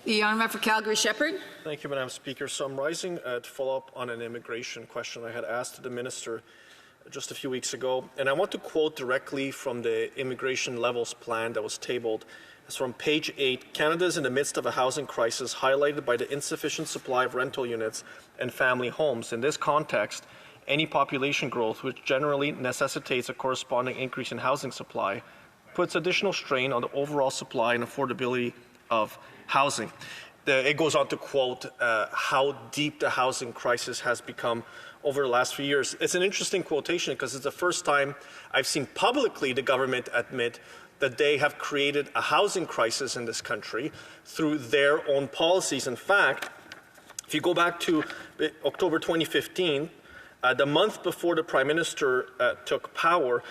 The honourable member for Calgary-Shepherd. Thank you, Madam Speaker. So I'm rising to follow up on an immigration question I had asked the Minister just a few weeks ago. And I want to quote directly from the immigration levels plan that was tabled. It's from page 8. Canada is in the midst of a housing crisis highlighted by the insufficient supply of rental units and family homes. In this context, any population growth, which generally necessitates a corresponding increase in housing supply, puts additional strain on the overall supply and affordability of housing. It goes on to quote how deep the housing crisis has become over the last few years. It's an interesting quotation because it's the first time I've seen publicly the government admit that they have created a housing crisis in this country through their own policies. In fact, if you go back to October 2015, the month before the Prime Minister took power,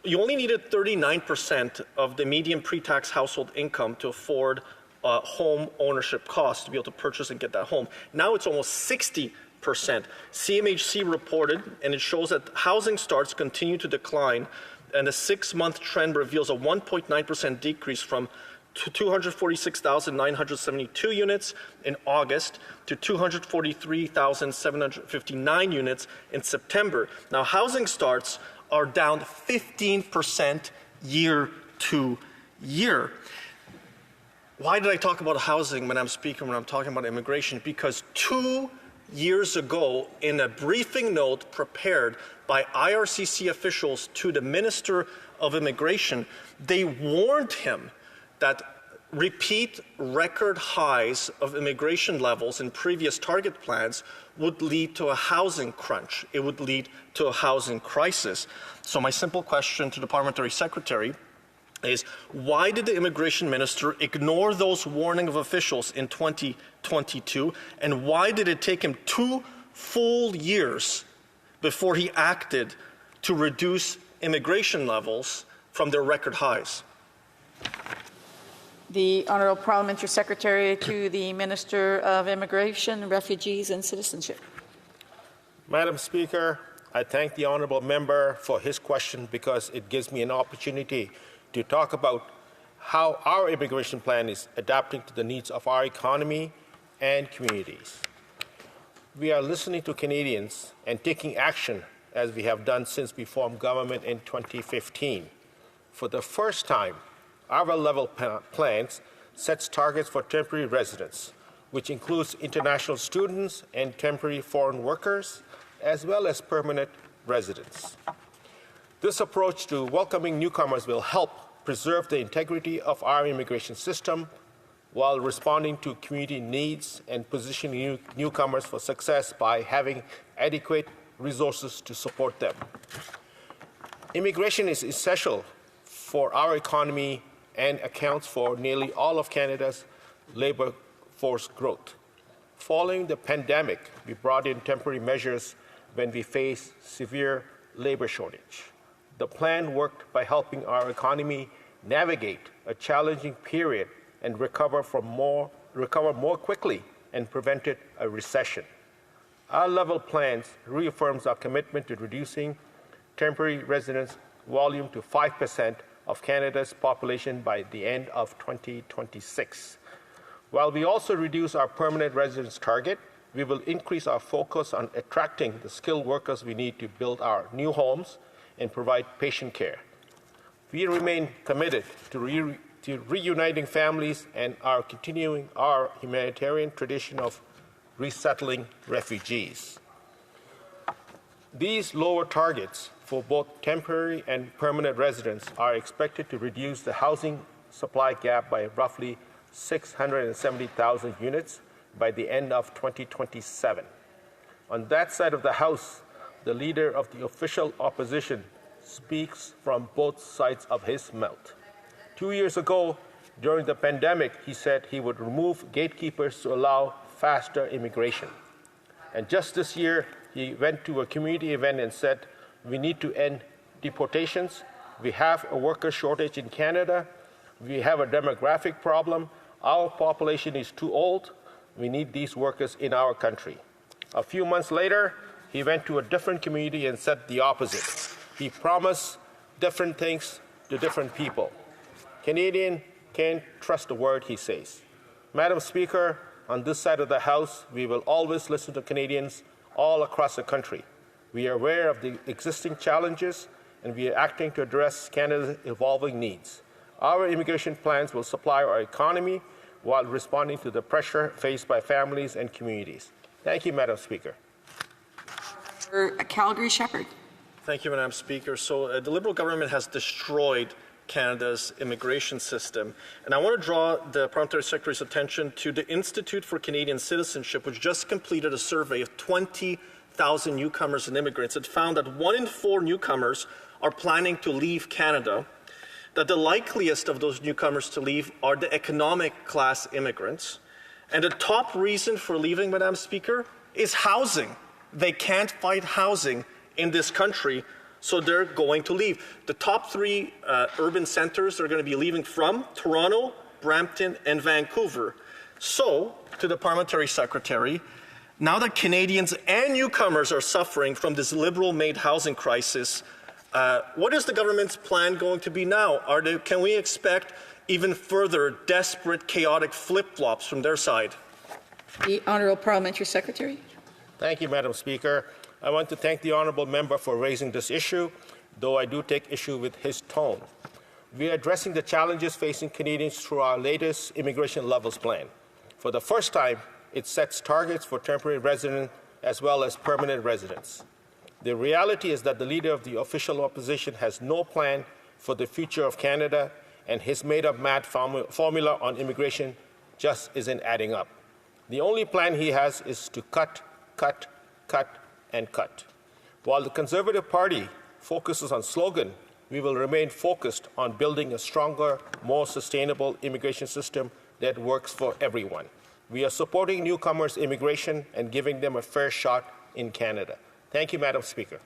you only needed 39% of the median pre-tax household income to afford home ownership costs to be able to purchase and get that home. Now it's almost 60%. CMHC reported, and it shows that housing starts continue to decline, and the 6-month trend reveals a 1.9% decrease from 246,972 units in August to 243,759 units in September. Now, housing starts are down 15% year to year. Why did I talk about housing, Madam Speaker, when I'm talking about immigration? Because 2 years ago, in a briefing note prepared by IRCC officials to the Minister of Immigration, they warned him that repeat record highs of immigration levels in previous target plans would lead to a housing crunch. It would lead to a housing crisis. So my simple question to the Parliamentary Secretary is, why did the Immigration Minister ignore those warning of officials in 2022, and why did it take him 2 full years before he acted to reduce immigration levels from their record highs? The Honourable Parliamentary Secretary to the Minister of Immigration, Refugees and Citizenship. Madam Speaker, I thank the Honourable Member for his question because it gives me an opportunity to talk about how our immigration plan is adapting to the needs of our economy and communities. We are listening to Canadians and taking action as we have done since we formed government in 2015. For the first time, our level plans sets targets for temporary residents, which includes international students and temporary foreign workers, as well as permanent residents. This approach to welcoming newcomers will help preserve the integrity of our immigration system while responding to community needs and positioning newcomers for success by having adequate resources to support them. Immigration is essential for our economy and accounts for nearly all of Canada's labour force growth. Following the pandemic, we brought in temporary measures when we faced severe labour shortage. The plan worked by helping our economy navigate a challenging period and recover more quickly and prevented a recession. Our level plans reaffirms our commitment to reducing temporary residence volume to 5% of Canada's population by the end of 2026. While we also reduce our permanent residence target, we will increase our focus on attracting the skilled workers we need to build our new homes and provide patient care. We remain committed to reuniting families and are continuing our humanitarian tradition of resettling refugees. These lower targets for both temporary and permanent residents are expected to reduce the housing supply gap by roughly 670,000 units by the end of 2027. On that side of the House, the leader of the official opposition speaks from both sides of his mouth. 2 years ago, during the pandemic, he said he would remove gatekeepers to allow faster immigration. And just this year, he went to a community event and said, we need to end deportations. We have a worker shortage in Canada. We have a demographic problem. Our population is too old. We need these workers in our country. A few months later, he went to a different community and said the opposite. He promised different things to different people. Canadians can't trust the word he says. Madam Speaker, on this side of the House, we will always listen to Canadians all across the country. We are aware of the existing challenges, and we are acting to address Canada's evolving needs. Our immigration plans will supply our economy while responding to the pressure faced by families and communities. Thank you, Madam Speaker. Calgary Shepherd. Thank you, Madam Speaker. So the Liberal government has destroyed Canada's immigration system. And I want to draw the Parliamentary Secretary's attention to the Institute for Canadian Citizenship, which just completed a survey of 20,000 newcomers and immigrants. It found that 1 in 4 newcomers are planning to leave Canada, that the likeliest of those newcomers to leave are the economic class immigrants. And the top reason for leaving, Madam Speaker, is housing. They can't find housing in this country, so they're going to leave. The top 3 urban centers they're going to be leaving from: Toronto, Brampton, and Vancouver. So, to the Parliamentary Secretary, now that Canadians and newcomers are suffering from this Liberal-made housing crisis, what is the government's plan going to be now? Can we expect even further desperate, chaotic flip-flops from their side? The Honourable Parliamentary Secretary. Thank you, Madam Speaker. I want to thank the honourable member for raising this issue, though I do take issue with his tone. We are addressing the challenges facing Canadians through our latest immigration levels plan. For the first time, it sets targets for temporary residents as well as permanent residents. The reality is that the leader of the official opposition has no plan for the future of Canada, and his made-up mad formula on immigration just isn't adding up. The only plan he has is to cut, cut, cut, and cut. While the Conservative Party focuses on slogan, we will remain focused on building a stronger, more sustainable immigration system that works for everyone. We are supporting newcomers' immigration and giving them a fair shot in Canada. Thank you, Madam Speaker.